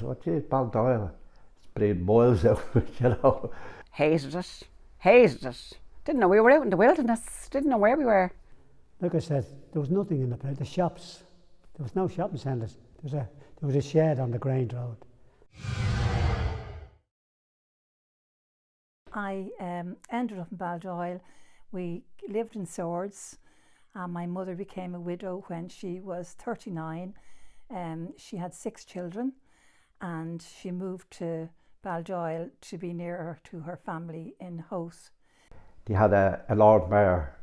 thought, geez, Baldoyle, it's breathing miles out, you know. Hated it. Hated it. Didn't know we were out in the wilderness. Didn't know where we were. Like I said, there was nothing in the place. The shops, there was no shopping centres. There was a shed on the Grange Road. I ended up in Baldoyle. We lived in Swords. My mother became a widow when she was 39. She had 6 children, and she moved to Baldoyle to be nearer to her family in Howth. They had a Lord Mayor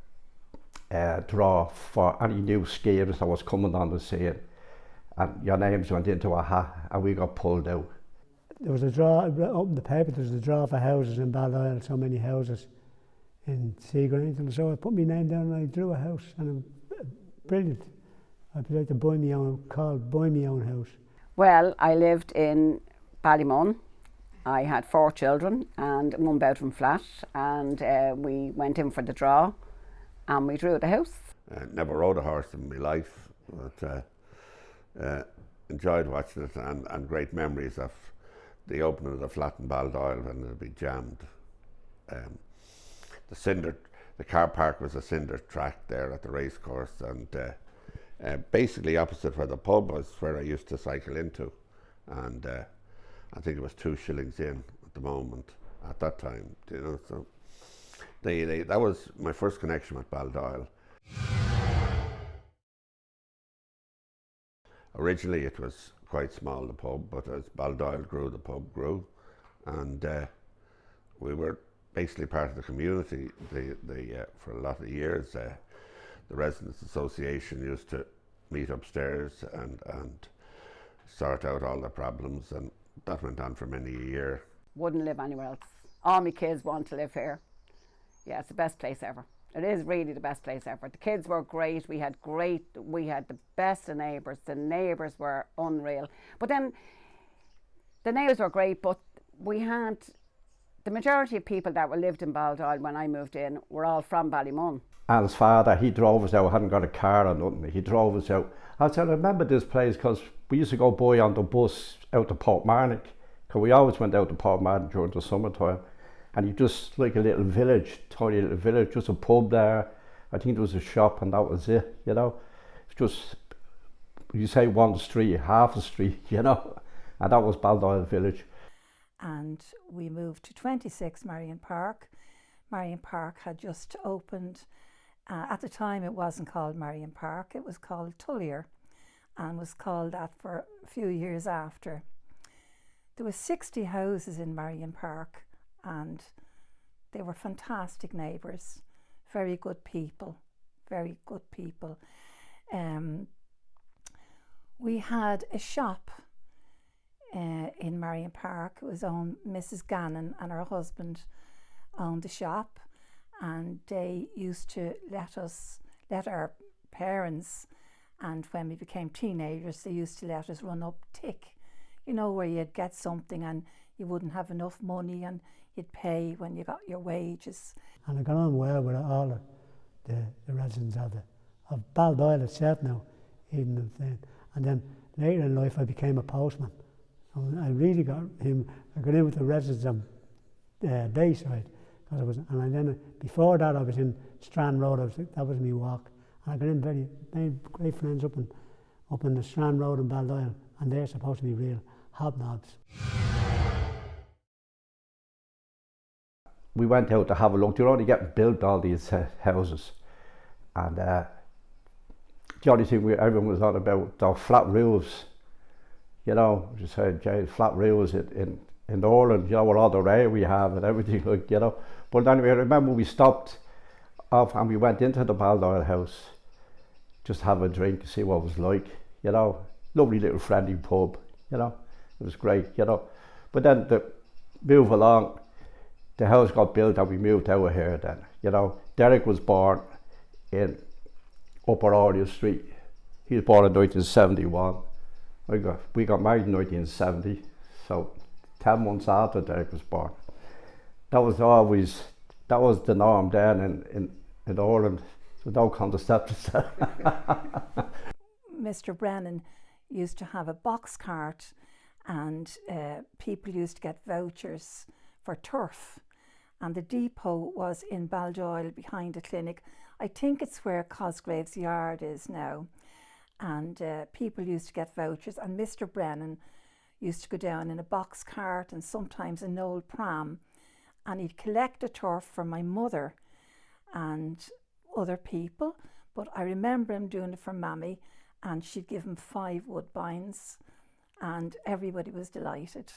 draw for any new skiers that was coming on the scene, and your names went into a hat and we got pulled out. There was a draw, opened the paper, there was a draw for houses in Baldoyle, so many houses in Seagrange, and so I put my name down and I drew a house, and brilliant. I'd like to buy my own, called Buy Me Own House. Well, I lived in Ballymun. I had 4 children and 1 bedroom flat, and we went in for the draw and we drew the house. Never rode a horse in my life, but enjoyed watching it, and great memories of the opening of the flat in Baldoyle when it would be jammed. The car park was a cinder track there at the race course, and basically opposite where the pub was, where I used to cycle into, and I think it was 2 shillings in at the moment at that time, you know. So that was my first connection with Baldoyle. Originally it was quite small, the pub, but as Baldoyle grew, the pub grew, and we were basically part of the community. For a lot of years, the Residents Association used to meet upstairs and sort out all the problems, and that went on for many a year. Wouldn't live anywhere else. All my kids want to live here. Yeah, it's the best place ever. It is really the best place ever. The kids were great. We had the best of neighbours. The neighbours were unreal. But then the neighbours were great, but we had the majority of people that were lived in Baldoyle when I moved in were all from Ballymun. Al's father, he drove us out, hadn't got a car or nothing. He drove us out. I said, I remember this place because we used to go by on the bus out to Portmarnock, because we always went out to Portmarnock during the summertime. And you just like a little village, tiny little village, just a pub there. I think there was a shop and that was it, you know. It's just, you say one street, half a street, you know. And that was Baldoyle village. And we moved to 26 Marion Park. Marion Park had just opened. At the time it wasn't called Marion Park, it was called Tullier, and was called that for a few years after. There were 60 houses in Marion Park, and they were fantastic neighbours, very good people, very good people. We had a shop in Marion Park. It was owned, Mrs. Gannon and her husband owned the shop, and they used to let our parents, and when we became teenagers, they used to let us run up tick, you know, where you'd get something and you wouldn't have enough money and you'd pay when you got your wages. And I got on well with all the residents of Baldoyle itself now, even then. And then later in life I became a postman. So I really got in with the residents of Bayside. Before that I was in Strand Road, that was my walk. And I got in made great friends up in the Strand Road in Baldoyle, and they're supposed to be real hobnobs. We went out to have a look. They're only getting built, all these houses. And the only thing everyone was on about, the flat roofs. You know, just said, flat roofs in Ireland, you know, with all the rain we have and everything, like, you know. But anyway, I remember we stopped off and we went into the Baldoyle house, just have a drink, see what it was like, you know. Lovely little friendly pub, you know. It was great, you know. But then to move along, the house got built and we moved out of here then, you know. Derek was born in Upper Oriel Street. He was born in 1971. We got married in 1970, so 10 months after Derek was born. That was the norm then in Ireland. There's no contraceptives. Mr. Brennan used to have a box cart, and people used to get vouchers for turf. And the depot was in Baldoyle behind the clinic. I think it's where Cosgrave's Yard is now. And people used to get vouchers, and Mr. Brennan used to go down in a box cart and sometimes an old pram, and he'd collect the turf for my mother and other people. But I remember him doing it for Mammy, and she'd give him 5 woodbines, and everybody was delighted.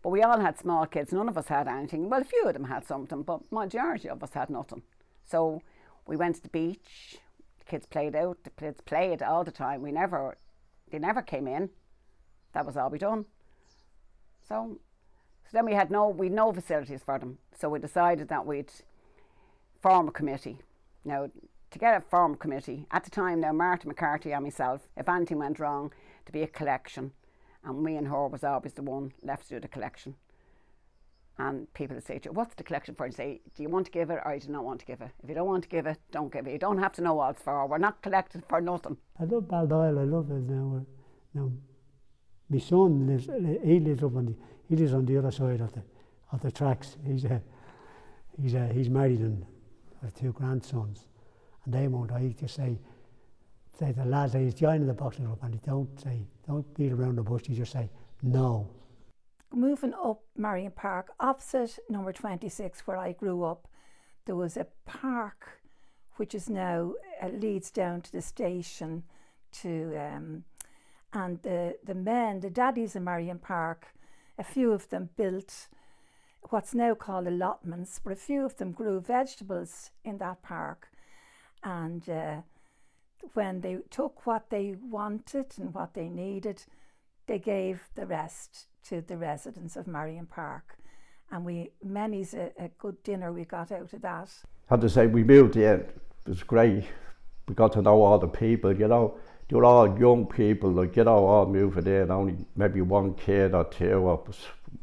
But we all had small kids. None of us had anything. Well, a few of them had something, but majority of us had nothing. So we went to the beach. The kids played out. The kids played all the time. They never came in. That was all we done. So then we had no facilities for them. So we decided that we'd form a committee. Now, to get a form committee, at the time now, Martha McCarthy and myself, if anything went wrong, to be a collection. And me and her was always the one left to do the collection. And people would say to you, what's the collection for? And say, do you want to give it or do you not want to give it? If you don't want to give it, don't give it. You don't have to know what it's for. We're not collecting for nothing. I love Baldoyle, I love it now. My son lives on the other side of the tracks. He's married and has 2 grandsons. And they won't, I just say to the lads, he's joining the boxing club, and don't beat around the bush, you just say no. Moving up Marion Park, opposite number 26 where I grew up, there was a park which is now leads down to the station to and the daddies in Marion Park, a few of them built what's now called allotments, but a few of them grew vegetables in that park. And when they took what they wanted and what they needed, they gave the rest to the residents of Marion Park. And many's a good dinner we got out of that. I have to say, we moved in. It was great. We got to know all the people, you know. They were all young people, like, you know, all moving in, only maybe 1 kid or 2 or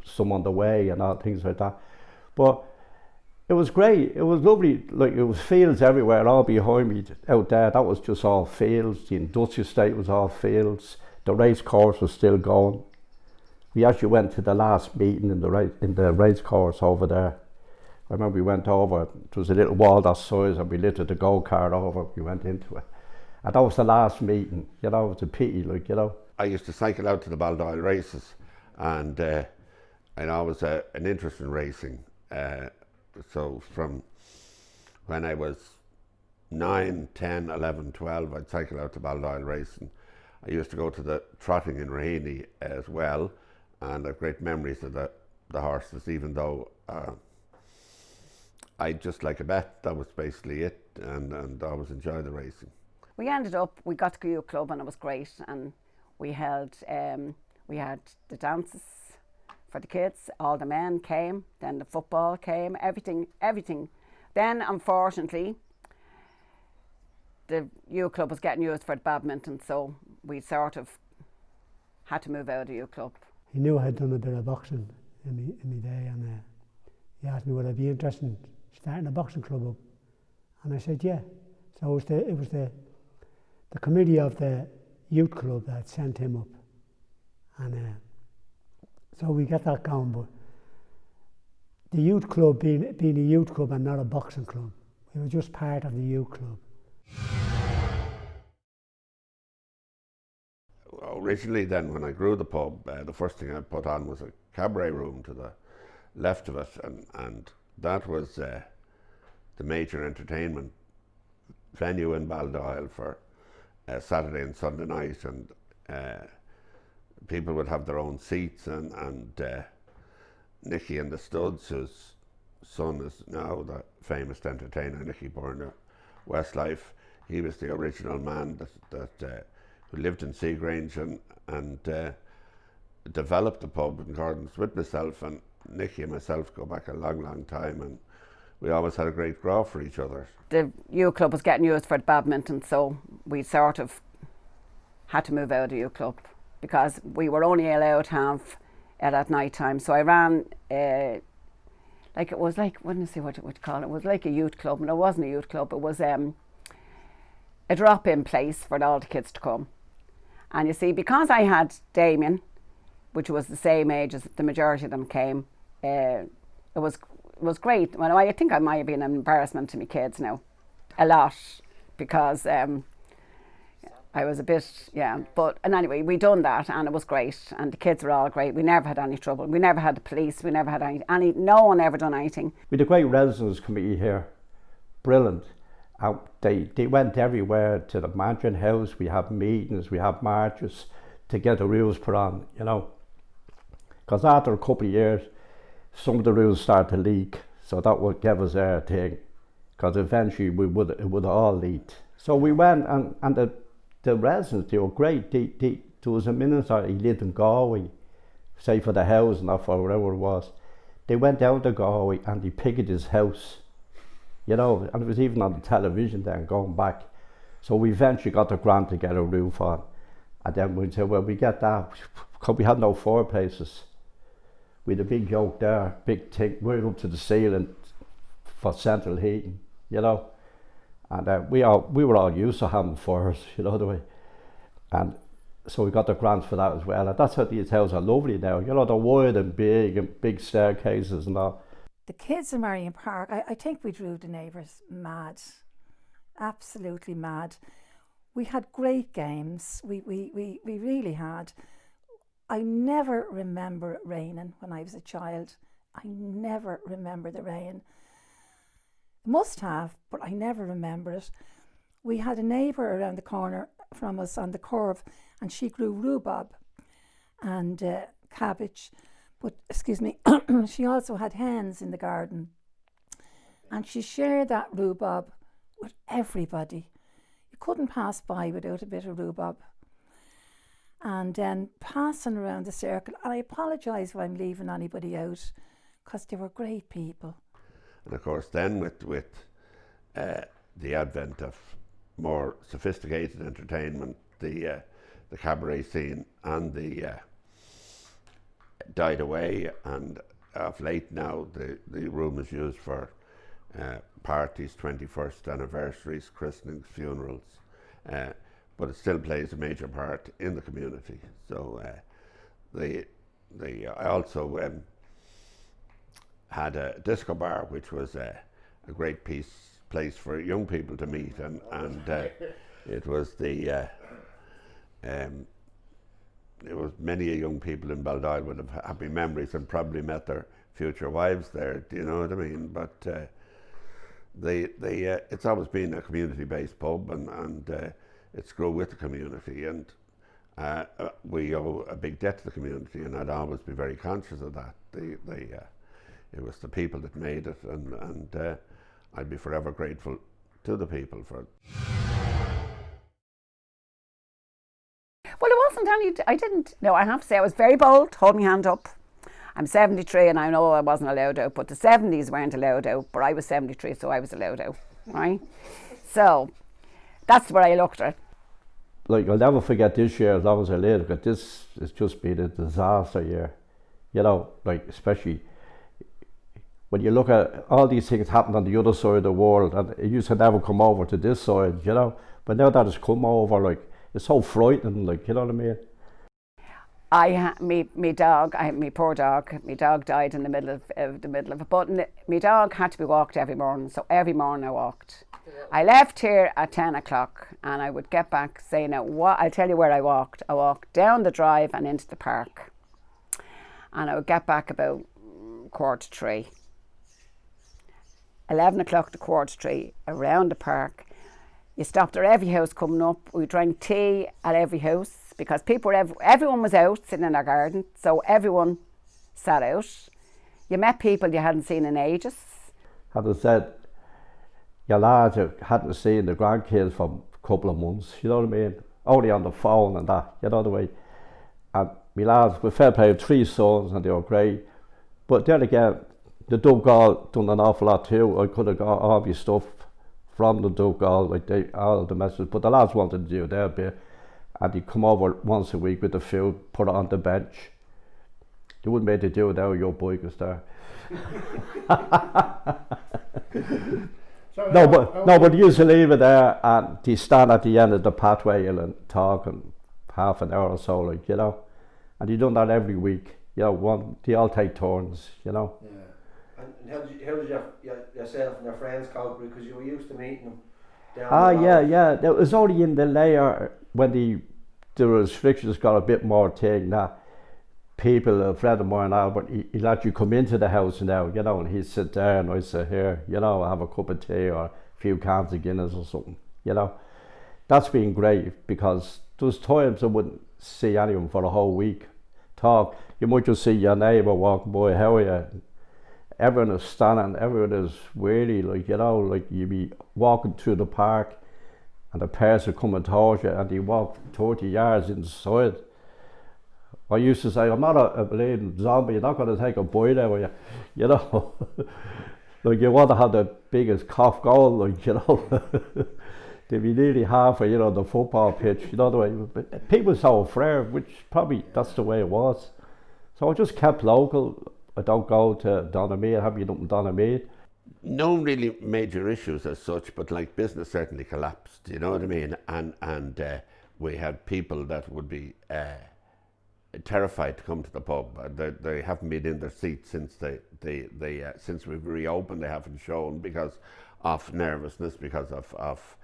some on the way and all things like that. But it was great. It was lovely. Like, it was fields everywhere, all behind me out there. That was just all fields. The industrial estate was all fields. The race course was still going. We actually went to the last meeting in the race course over there. I remember we went over. It was a little wall that size, and we lifted the go-kart over. We went into it. And that was the last meeting, you know. It was a pity, like, you know. I used to cycle out to the Baldoyle races, and I was an interest in racing. So from when I was 9, 10, 11, 12, I'd cycle out to Baldoyle racing. I used to go to the trotting in Raheny as well, and I have great memories of the horses, even though I just like a bet. That was basically it, and I always enjoy the racing. We got to go to a club, and it was great, and we had the dances for the kids. All the men came, then the football came, everything. Then, unfortunately, the youth club was getting used for the badminton, so we sort of had to move out of the youth club. He knew I had done a bit of boxing in my day, and he asked me would I be interested in starting a boxing club up, and I said yeah. So it was the committee of the youth club that sent him up, and so we got that going. But the youth club being a youth club and not a boxing club, we were just part of the youth club. Originally then, when I grew the pub, the first thing I put on was a cabaret room to the left of it, and that was the major entertainment venue in Baldoyle for Saturday and Sunday night, and people would have their own seats, and Nicky and the Studs, whose son is now the famous entertainer Nicky Burner, Westlife, he was the original man that who lived in Seagrange and developed the pub in accordance with myself, and Nicky and myself go back a long time, and we always had a great grow for each other. The youth club was getting used for the badminton, so we sort of had to move out of the youth club because we were only allowed to have it at night time. So I ran it was like, what you call it? It was like a youth club, and it wasn't a youth club. It was a drop-in place for all the kids to come. And you see, because I had Damien, which was the same age as the majority of them came. It was great. Well, I think I might have been an embarrassment to my kids now, a lot, because I was a bit, and anyway, we done that and it was great, and the kids were all great. We never had any trouble. We never had the police. We never had no one ever done anything. We had a great residents committee here, brilliant. They went everywhere to the Mansion House. We had meetings, we had marches to get the rules put on, you know. Because after a couple of years, some of the rules started to leak, so that would give us our thing. Because eventually it would all leak. So we went, and the residents, they were great. There was a minister, he lived in Galway, say for the house and for whatever it was. They went down to Galway and they picketed his house, you know, and it was even on the television then going back. So we eventually got the grant to get a roof on. And then we said, well, we get that, because we had no fireplaces. We had a big yoke there, big thing, right up to the ceiling for central heating, you know. And we were all used to having fires, you know the way. And so we got the grants for that as well. And that's how these houses are lovely now. You know, they're wide and big staircases and all. The kids in Marion Park, I think we drove the neighbours mad, absolutely mad. We had great games. We really had. I never remember it raining when I was a child. I never remember the rain. Must have, but I never remember it. We had a neighbour around the corner from us on the curve, and she grew rhubarb and cabbage, but excuse me, she also had hens in the garden, and she shared that rhubarb with everybody. You couldn't pass by without a bit of rhubarb. And then passing around the circle, and I apologise if I'm leaving anybody out, because they were great people. And of course, then with the advent of more sophisticated entertainment, the cabaret scene and the died away, and of late now the room is used for parties, 21st anniversaries, christenings, funerals, but it still plays a major part in the community. So I also had a disco bar, which was a great place for young people to meet, and it was it was many young people in Baldoyle would have happy memories and probably met their future wives there. Do you know what I mean? But it's always been a community-based pub, and it's grew with the community, and we owe a big debt to the community, and I'd always be very conscious of that. It was the people that made it, and I'd be forever grateful to the people for it. Well, it wasn't I have to say I was very bold, hold my hand up. I'm 73 and I know I wasn't allowed out, but the 70s weren't allowed out, but I was 73, so I was allowed out, right? So that's where I looked at. Like, I'll never forget this year as long as I live, because this has just been a disaster year. You know, like, especially when you look at all these things happened on the other side of the world, and it used to never come over to this side, you know. But now that it's come over, like, it's so frightening, like, you know what I mean? My poor dog. My dog died in the middle of it. But my dog had to be walked every morning, so every morning I walked. I left here at 10 o'clock, and I would get back saying, I'll tell you where I walked. I walked down the drive and into the park, and I would get back about 2:45. 11 o'clock to 2:45, around the park. You stopped at every house coming up. We drank tea at every house, because everyone was out sitting in their garden, so everyone sat out. You met people you hadn't seen in ages. Having said, your lads hadn't seen the grandkids for a couple of months, you know what I mean? Only on the phone and that, you know the way. And my lads, we fair play, 3 sons, and they were great. But then again, the Donegal done an awful lot too. I could have got all my stuff from the Donegal, like all the messages, but the lads wanted to do their bit, and they'd come over once a week with the food, put it on the bench. They wouldn't make to do it now, your boy was there. But they used to leave it there, and they stand at the end of the pathway and talk and half an hour or so, like, you know. And you done that every week. You know, they all take turns, you know. Yeah. And how did yourself and your friends cope? Because you were used to meeting them down the Yeah, road. yeah. It was only in the later, when the restrictions got a bit more thing, that people, a friend of mine, Albert, he let you come into the house now, you know, and he'd sit there and I'd sit here, you know, have a cup of tea or a few cans of Guinness or something, you know. That's been great, because there's times I wouldn't see anyone for a whole week. Talk, you might just see your neighbour walking by, how are you? Everyone is standing, everyone is really, like, you know, like you be walking through the park and the person coming towards you and you walk 30 yards inside. I used to say, I'm not a bleeding zombie, you're not going to take a bite out of you, you know. Like, you want to have the biggest cough goal, like, you know. They'd be nearly half of, you know, the football pitch, you know the way. But people were so afraid, which probably that's the way it was. So I just kept local. I don't go to Donaghmede, I haven't been up in Donaghmede. No really major issues as such, but like business certainly collapsed, you know what I mean? And we had people that would be terrified to come to the pub. They haven't been in their seats since since we've reopened. They haven't shown because of nervousness, because of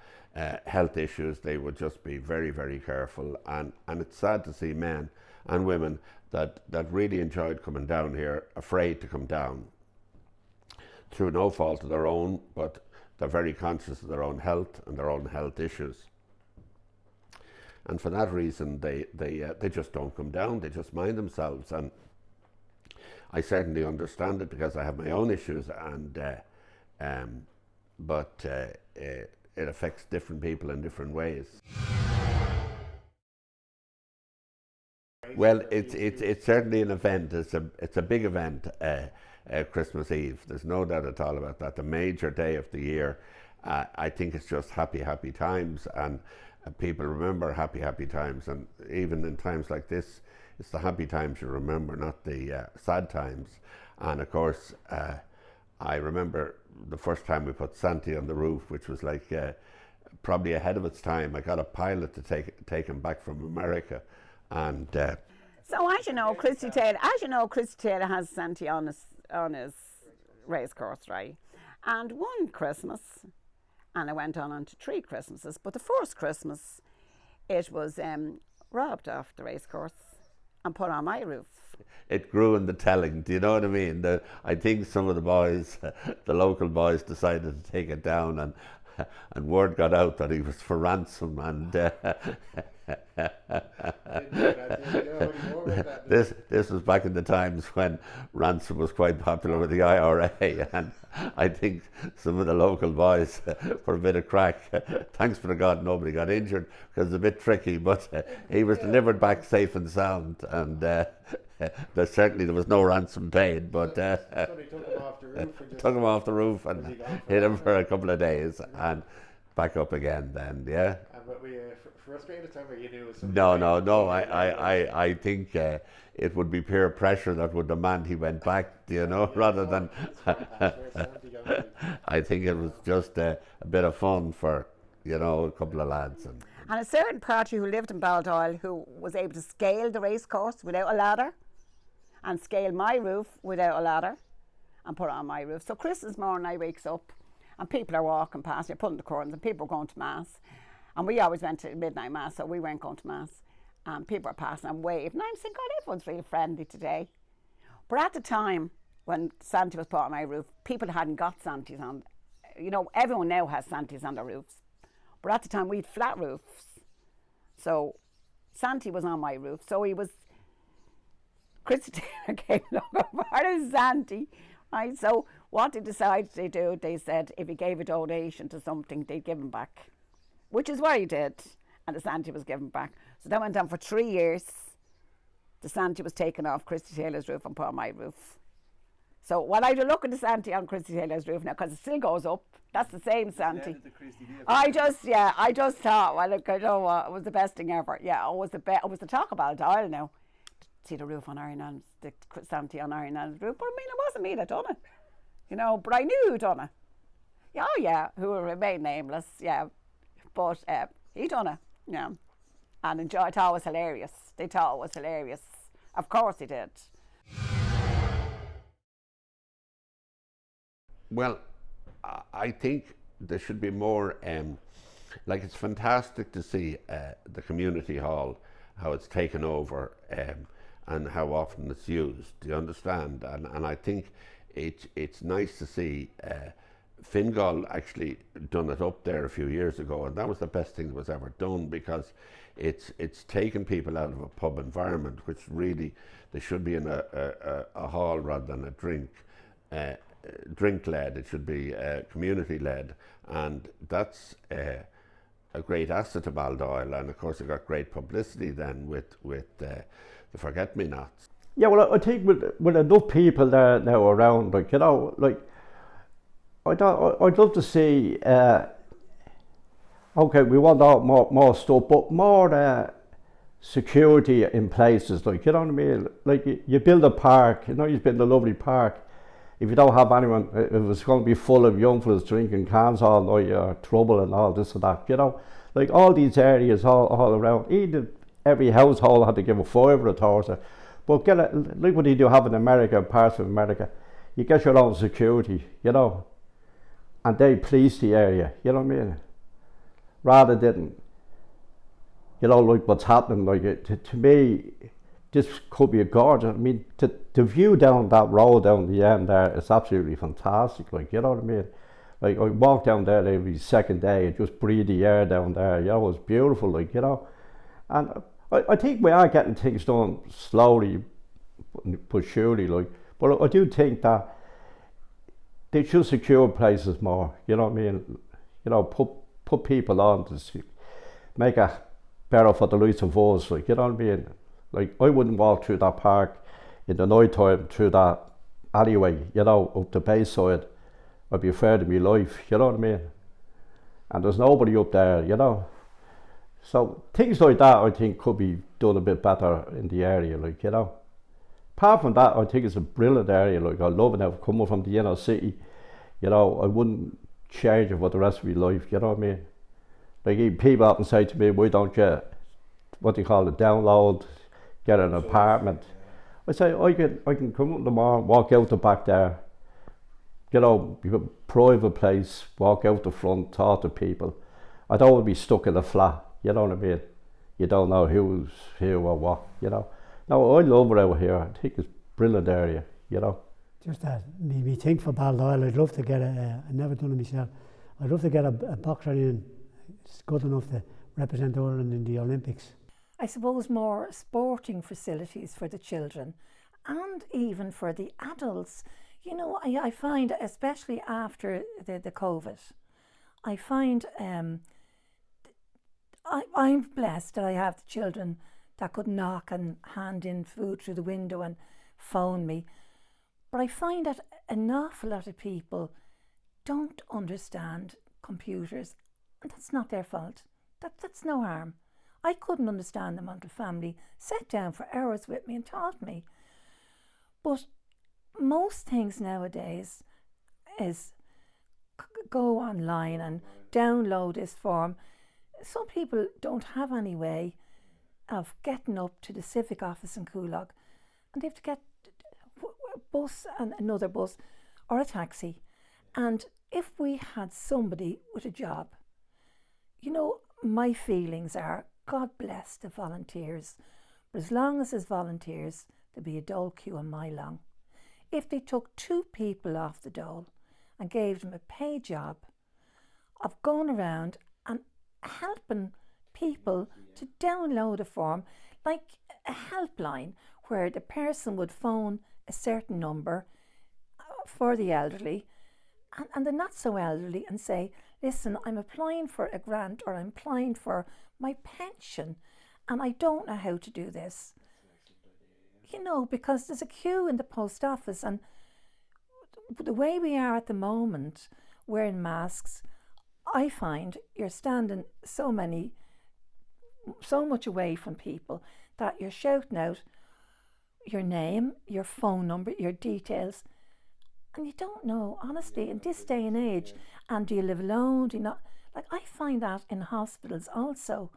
health issues. They would just be very, very careful. And it's sad to see men and women that really enjoyed coming down here, afraid to come down through no fault of their own, but they're very conscious of their own health and their own health issues. And for that reason, they just don't come down. They just mind themselves. And I certainly understand it, because I have my own issues, and but it affects different people in different ways. Well, it's certainly an event. It's a big event. Christmas Eve. There's no doubt at all about that. The major day of the year. I think it's just happy times, and people remember happy times. And even in times like this, it's the happy times you remember, not the sad times. And of course, I remember the first time we put Santi on the roof, which was like probably ahead of its time. I got a pilot to take him back from America, and So as you know, Christy Taylor has Santi on his race course, right? And one Christmas, and I went on to 3 Christmases, but the first Christmas, it was robbed off the race course and put on my roof. It grew in the telling, do you know what I mean? I think some of the boys, the local boys, decided to take it down, and word got out that he was for ransom, and this was back in the times when ransom was quite popular with the IRA, and I think some of the local boys, for a bit of crack, thanks be to God nobody got injured, because it's a bit tricky, but he was delivered back safe and sound, and there was no ransom paid, but took him off the roof and hit him for a couple of days, and back up again then, yeah. But were you frustrated at the time, or you knew it was something? No. I think it would be peer pressure that would demand he went back, you know, rather than. I think it was just a bit of fun for, you know, a couple of lads. And a certain party who lived in Baldoyle who was able to scale the race course without a ladder, and scale my roof without a ladder, and put it on my roof. So Christmas morning I wakes up, and people are walking past, you're putting the curtains, and people are going to mass. And we always went to midnight mass, so we weren't going to mass. And people are passing and waving. And I'm saying, God, everyone's really friendly today. But at the time when Santa was put on my roof, people hadn't got Santas on. You know, everyone now has Santas on their roofs. But at the time we had flat roofs. So Santa was on my roof. So he was, Christy Taylor came looking for his Santa. Right? So what they decided to do, they said if he gave a donation to something, they'd give him back. Which is what he did, and the Santa was given back. So that went on for 3 years. The Santa was taken off Christy Taylor's roof and put on my roof. So when I look at the Santa on Christy Taylor's roof now, because it still goes up, that's the same Santa. I just thought, well, look, I know what, it was the best thing ever. Yeah, it was the talk about Baldoyle now. See the roof on Iron, the Santa on Iron roof. But I mean, it wasn't me that done it, you know. But I knew who done it. Yeah, oh yeah, who will remain nameless. Yeah. But he done it, yeah. And I thought it was hilarious. They thought it was hilarious. Of course he did. Well, I think there should be more, like it's fantastic to see the community hall, how it's taken over and how often it's used, do you understand? And I think it's nice to see Fingal actually done it up there a few years ago, and that was the best thing that was ever done, because it's taken people out of a pub environment, which really they should be in a hall rather than a drink led. It should be community led, and that's a great asset to Baldoyle. And of course it got great publicity then with the Forget Me Nots. Yeah, well, I think with enough people there now around, like, you know, like, I'd love to see, okay, we want more stuff, but more security in places, like, you know what I mean? Like, you build a park, you know, you build a lovely park. If you don't have anyone, if it's going to be full of young fellas drinking cans all night, trouble and all this and that, you know, like all these areas all around, every household had to give a fiver a Thursday. But like what you have in America, parts of America, you get your own security, you know, and they police the area, you know what I mean? Rather than, you know, like what's happening, like to me, this could be a gorgeous. I mean, to view down that road down the end there, it's absolutely fantastic, like, you know what I mean? Like, I walk down there every second day and just breathe the air down there, you know, it's beautiful, like, you know. And I think we are getting things done slowly but surely, like, but I do think that they should secure places more, you know what I mean? You know, put people on to make it better for the likes of us, like, you know what I mean? Like, I wouldn't walk through that park in the night time through that alleyway, you know, up the Bayside. I'd be afraid of my life, you know what I mean? And there's nobody up there, you know. So things like that, I think, could be done a bit better in the area, like, you know. Apart from that, I think it's a brilliant area, like, I love it now, coming from the inner city, you know, I wouldn't change it for the rest of my life, you know what I mean? Like, even people often say to me, why don't you, what do you call it, download, get an apartment. I say, I can come up in the morning, walk out the back there, you know, a private place, walk out the front, talk to people. I don't want to be stuck in a flat, you know what I mean? You don't know who's who or what, you know. No, I love it out here. I think it's a brilliant area, you know. Just that, me think for Baldoyle, I'd love to get I've never done it myself, I'd love to get a boxer in, it's good enough to represent Ireland in the Olympics. I suppose more sporting facilities for the children and even for the adults. You know, I find, especially after the COVID, I find I'm blessed that I have the children that could knock and hand in food through the window and phone me. But I find that an awful lot of people don't understand computers, and that's not their fault. That's no harm. I couldn't understand them until family sat down for hours with me and taught me. But most things nowadays is go online and download this form. Some people don't have any way of getting up to the civic office in Coolock, and they have to get a bus and another bus or a taxi. And if we had somebody with a job, you know, my feelings are, God bless the volunteers, but as long as there's volunteers, there'll be a dole queue a mile long. If they took 2 people off the dole and gave them a paid job of going around and helping people to download a form, like a helpline where the person would phone a certain number for the elderly and the not so elderly and say, listen, I'm applying for a grant or I'm applying for my pension and I don't know how to do this. You know, because there's a queue in the post office, and the way we are at the moment, wearing masks, I find you're standing so much away from people that you're shouting out your name, your phone number, your details, and you don't know, honestly, in this day and age, and do you live alone, do you not? Like, I find that in hospitals also,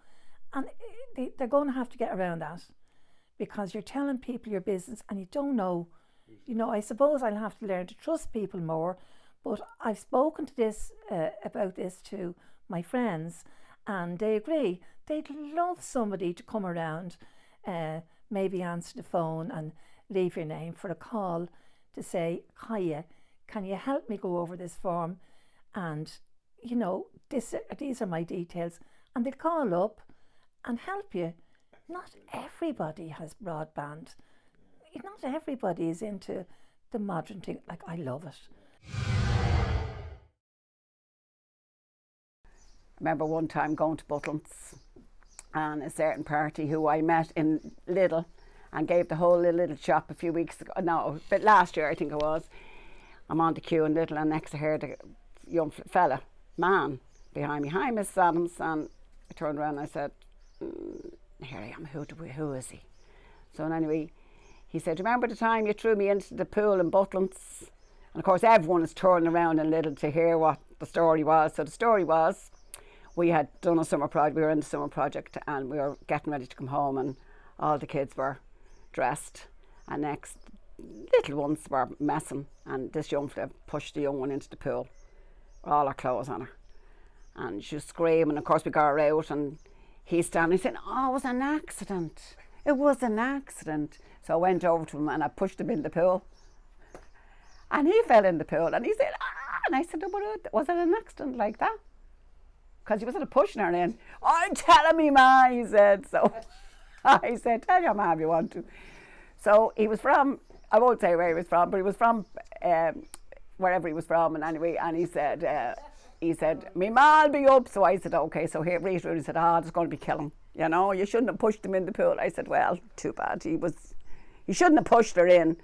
and they're going to have to get around that, because you're telling people your business and you don't know. You know, I suppose I'll have to learn to trust people more, but I've spoken to this about this to my friends, and they agree. They'd love somebody to come around, maybe answer the phone and leave your name for a call to say, hiya, can you help me go over this form? And, you know, these are my details. And they'll call up and help you. Not everybody has broadband. Not everybody is into the modern thing. Like, I love it. I remember one time going to Butlins, and a certain party who I met in Lidl and gave the whole little shop a few weeks ago, no, but last year I think it was. I'm on the queue in Lidl, and next to her the young man behind me, hi Miss Adams, and I turned around and I said, here I am, who is he? So anyway, he said, remember the time you threw me into the pool in Butlins? And of course everyone is turning around in Lidl to hear what the story was. So the story was, we had done a summer project, we were in the summer project, and we were getting ready to come home, and all the kids were dressed, and next little ones were messing, and this young fella pushed the young one into the pool, all her clothes on her, and she was screaming. Of course we got her out, and he's standing, he said, oh, it was an accident, it was an accident. So I went over to him and I pushed him in the pool, and he fell in the pool, and he said, ah, and I said, oh, but was it an accident like that? Because he was sort of pushing her in. I'm telling me, ma, he said. So I said, tell your ma if you want to. So he was from, I won't say where he was from, but he was from wherever he was from. And anyway, and he said, me ma'll be up. So I said, okay. So here, Rita said, there's going to be killing. You know, you shouldn't have pushed him in the pool. I said, well, too bad. He shouldn't have pushed her in.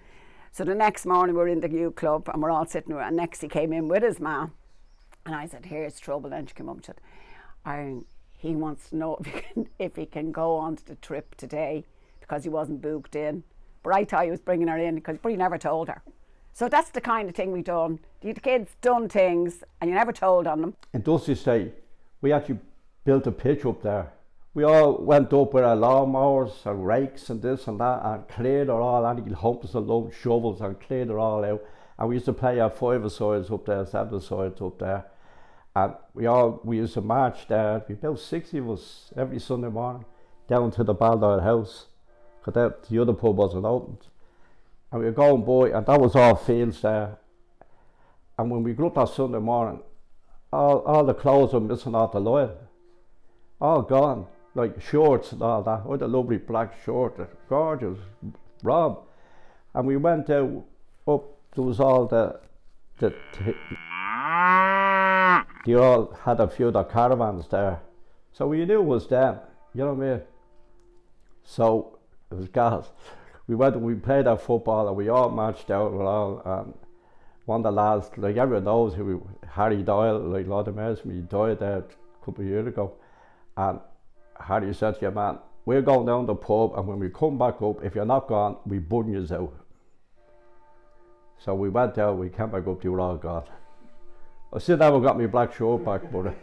So the next morning we were in the youth club and we're all sitting there, and next he came in with his ma. And I said, here's trouble. Then she came up and said, he wants to know if he can go on to the trip today because he wasn't booked in. But I thought he was bringing her in but he never told her. So that's the kind of thing we done. The kids done things and you never told on them. In Dusty State, we actually built a pitch up there. We all went up with our lawnmowers and rakes and this and that and cleared it all out. You humps and load shovels and cleared it all out. And we used to play our 5-a-sides up there, 7-a-sides up there. And we used to march there, we about 60 of us every Sunday morning, down to the Baldoyle house, because the other pub wasn't opened. And we were going by, and that was all fields there. And when we got up that Sunday morning, all the clothes were missing off the line. All gone, like shorts and all that. I had a lovely black short, gorgeous, Rob. And we went out, up, there was all they all had a few of the caravans there. So we knew it was them, you know what I mean? So it was gas. We played our football and we all marched out with all, and one of the lads, like everyone knows who, Harry Doyle, like Lord of Mercy, he died there a couple of years ago. And Harry said to you, man, we're going down the pub, and when we come back up, if you're not gone, we burn you out. So we went out, we came back up, they were all gone. I still never got my black shirt back, but